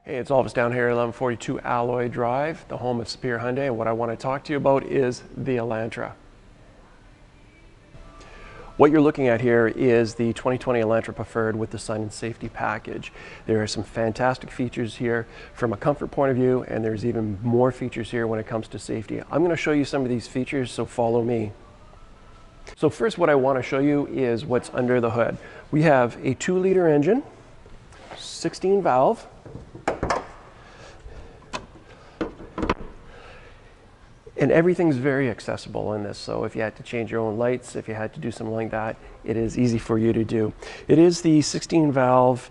Hey, it's Alvis down here at 1142 Alloy Drive, the home of Superior Hyundai, and what I want to talk to you about is the Elantra. What you're looking at here is the 2020 Elantra Preferred with the Sun and Safety package. There are some fantastic features here from a comfort point of view, and there's even more features here when it comes to safety. I'm going to show you some of these features, so follow me. So first, what I want to show you is what's under the hood. We have a 2-liter engine, 16 valve, and everything's very accessible in this. So if you had to change your own lights, if you had to do something like that, it is easy for you to do. It is the 16 valve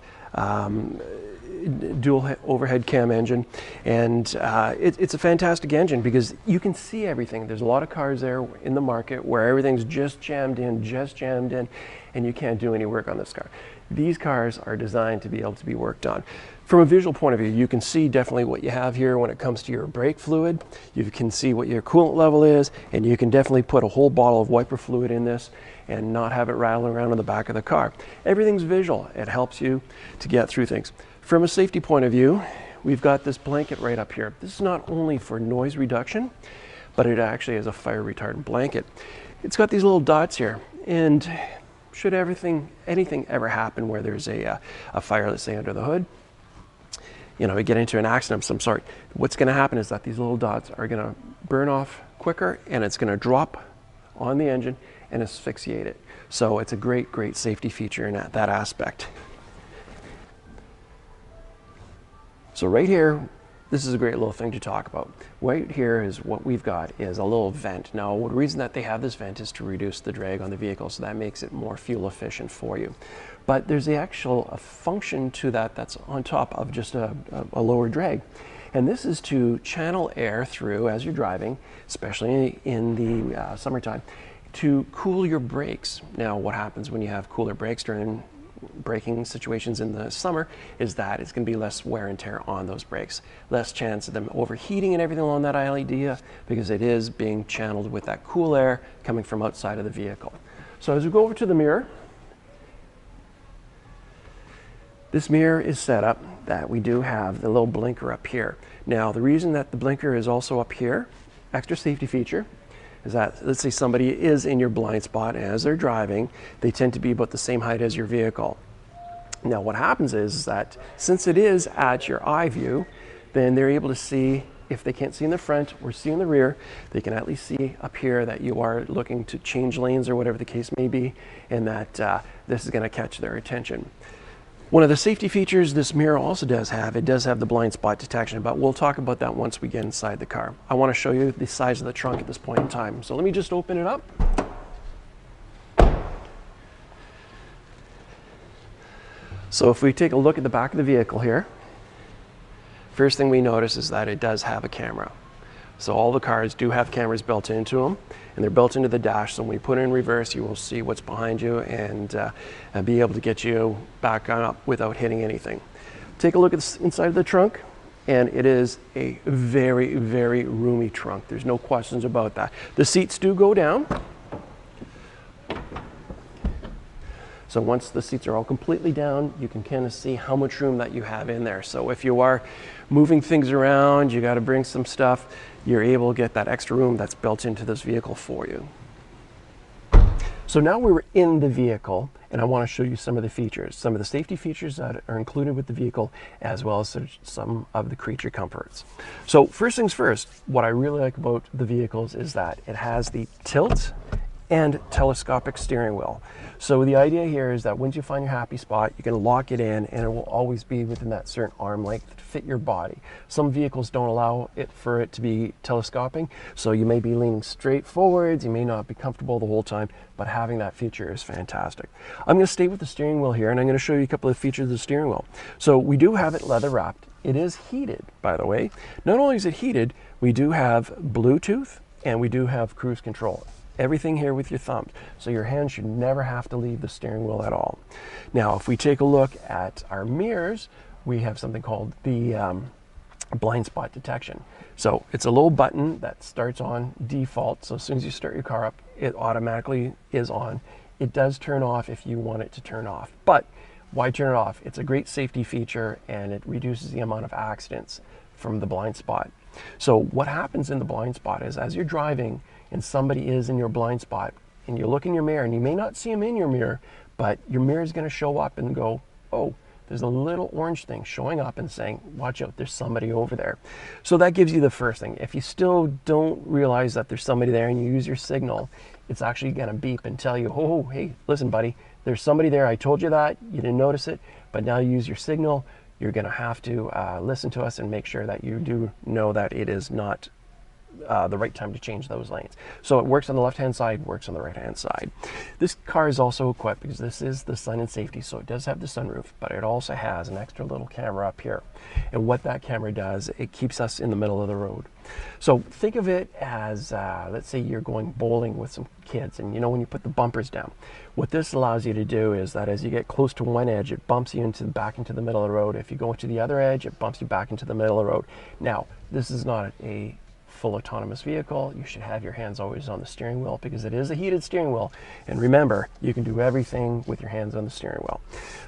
dual overhead cam engine, and it's a fantastic engine because you can see everything. There's a lot of cars there in the market where everything's just jammed in, and you can't do any work on this car. These cars are designed to be able to be worked on. From a visual point of view, you can see definitely what you have here when it comes to your brake fluid. You can see what your coolant level is, and you can definitely put a whole bottle of wiper fluid in this and not have it rattling around in the back of the car. Everything's visual. It helps you to get through things. From a safety point of view, we've got this blanket right up here. This is not only for noise reduction, but it actually is a fire retardant blanket. It's got these little dots here, and should anything ever happen where there's a fire, let's say under the hood, you know, we get into an accident of some sort, what's going to happen is that these little dots are going to burn off quicker, and it's going to drop on the engine and asphyxiate it. So it's a great safety feature in that aspect. So right here, this is a great little thing to talk about. Right here is what we've got is a little vent. Now, the reason that they have this vent is to reduce the drag on the vehicle, so that makes it more fuel efficient for you. But there's the actual function to that's on top of just a lower drag. And this is to channel air through as you're driving, especially in the summertime, to cool your brakes. Now, what happens when you have cooler brakes during braking situations in the summer is that it's going to be less wear and tear on those brakes, less chance of them overheating and everything along that idea, because it is being channeled with that cool air coming from outside of the vehicle. So as we go over to the mirror, this mirror is set up that we do have the little blinker up here. Now, the reason that the blinker is also up here, extra safety feature, is that, let's say somebody is in your blind spot as they're driving, they tend to be about the same height as your vehicle. Now, what happens is that since it is at your eye view, then they're able to see, if they can't see in the front or see in the rear, they can at least see up here that you are looking to change lanes or whatever the case may be, and that this is going to catch their attention. One of the safety features this mirror also does have, it does have the blind spot detection, but we'll talk about that once we get inside the car. I want to show you the size of the trunk at this point in time. So let me just open it up. So if we take a look at the back of the vehicle here, first thing we notice is that it does have a camera. So all the cars do have cameras built into them, and they're built into the dash. So when we put it in reverse, you will see what's behind you and be able to get you back up without hitting anything. Take a look at the inside of the trunk, and it is a very roomy trunk. There's no questions about that. The seats do go down. So once the seats are all completely down, you can kind of see how much room that you have in there. So if you are moving things around, you got to bring some stuff, you're able to get that extra room that's built into this vehicle for you. So now we're in the vehicle, and I want to show you some of the features, some of the safety features that are included with the vehicle, as well as some of the creature comforts. So first things first, what I really like about the vehicles is that it has the tilt and telescopic steering wheel. So the idea here is that once you find your happy spot, you can lock it in, and it will always be within that certain arm length to fit your body. Some vehicles don't allow it for it to be telescoping, so you may be leaning straight forwards, you may not be comfortable the whole time, but having that feature is fantastic. I'm going to stay with the steering wheel here, and I'm going to show you a couple of features of the steering wheel. So we do have it leather wrapped. It is heated, by the way. Not only is it heated, we do have Bluetooth, and we do have cruise control. Everything here with your thumbs, so your hand should never have to leave the steering wheel at all. Now, if we take a look at our mirrors, we have something called the blind spot detection. So it's a little button that starts on default, so as soon as you start your car up, it automatically is on. It does turn off if you want it to turn off, but Why turn it off? It's a great safety feature and it reduces the amount of accidents from the blind spot. So what happens in the blind spot is as you're driving and somebody is in your blind spot and you look in your mirror and you may not see them in your mirror, but your mirror is going to show up and go, oh, there's a little orange thing showing up and saying, watch out, there's somebody over there. So that gives you the first thing. If you still don't realize that there's somebody there and you use your signal, it's actually going to beep and tell you, oh, hey, listen, buddy, there's somebody there. I told you that. You didn't notice it, but now you use your signal. You're going to have to listen to us and make sure that you do know that it is not the right time to change those lanes. So it works on the left-hand side, works on the right-hand side. This car is also equipped, because this is the sun and safety, so it does have the sunroof, but it also has an extra little camera up here. And what that camera does, it keeps us in the middle of the road. So think of it as, let's say you're going bowling with some kids, and you know when you put the bumpers down, what this allows you to do is that as you get close to one edge, it bumps you back into the middle of the road. If you go to the other edge, it bumps you back into the middle of the road. Now, this is not a full autonomous vehicle. You should have your hands always on the steering wheel because it is a heated steering wheel. And remember, you can do everything with your hands on the steering wheel.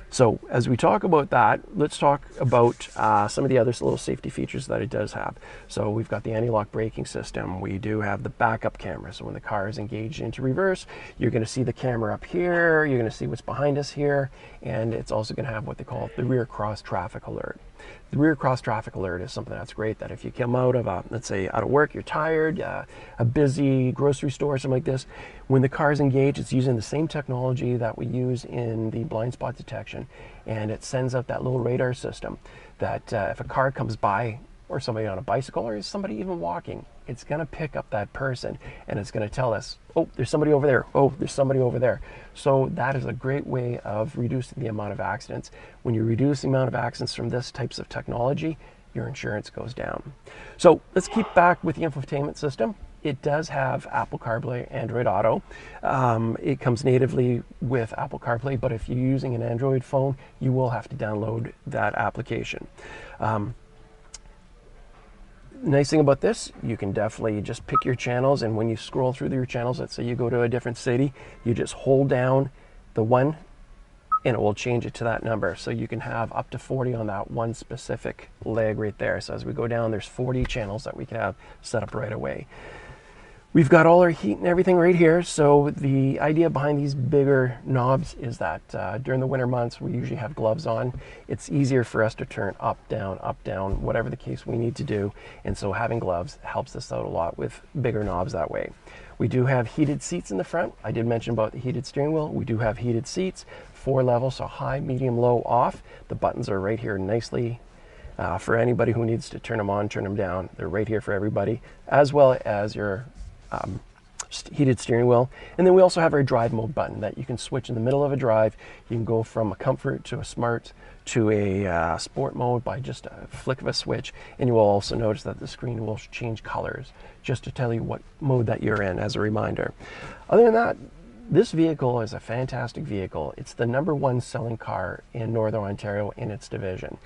So as we talk about that, let's talk about some of the other little safety features that it does have. So we've got the anti-lock braking system. We do have the backup camera. So when the car is engaged into reverse, you're going to see the camera up here. You're going to see what's behind us here. And it's also going to have what they call the rear cross traffic alert. The rear cross traffic alert is something that's great, that if you come out of let's say out of work, you're tired, a busy grocery store or something like this, when the car is engaged, it's using the same technology that we use in the blind spot detection, and it sends out that little radar system that if a car comes by, or somebody on a bicycle, or somebody even walking, it's going to pick up that person and it's going to tell us, oh, there's somebody over there. Oh, there's somebody over there. So that is a great way of reducing the amount of accidents. When you reduce the amount of accidents from this types of technology, your insurance goes down. So let's keep back with the infotainment system. It does have Apple CarPlay, Android Auto. It comes natively with Apple CarPlay, but if you're using an Android phone, you will have to download that application. Nice thing about this, you can definitely just pick your channels, and when you scroll through your channels, let's say you go to a different city, you just hold down the one and it will change it to that number. So you can have up to 40 on that one specific leg right there. So as we go down, there's 40 channels that we can have set up right away. We've got all our heat and everything right here. So the idea behind these bigger knobs is that during the winter months, we usually have gloves on. It's easier for us to turn up, down, whatever the case we need to do. And so having gloves helps us out a lot with bigger knobs that way. We do have heated seats in the front. I did mention about the heated steering wheel. We do have heated seats, 4 levels, so high, medium, low, off. The buttons are right here nicely for anybody who needs to turn them on, turn them down. They're right here for everybody, as well as your heated steering wheel. And then we also have our drive mode button that you can switch in the middle of a drive. You can go from a comfort to a smart to a sport mode by just a flick of a switch, and you will also notice that the screen will change colors just to tell you what mode that you're in as a reminder. Other than that, this vehicle is a fantastic vehicle. It's the #1 selling car in Northern Ontario in its division.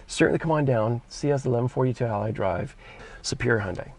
Certainly come on down, see us at 1142 Allied Drive, Superior Hyundai.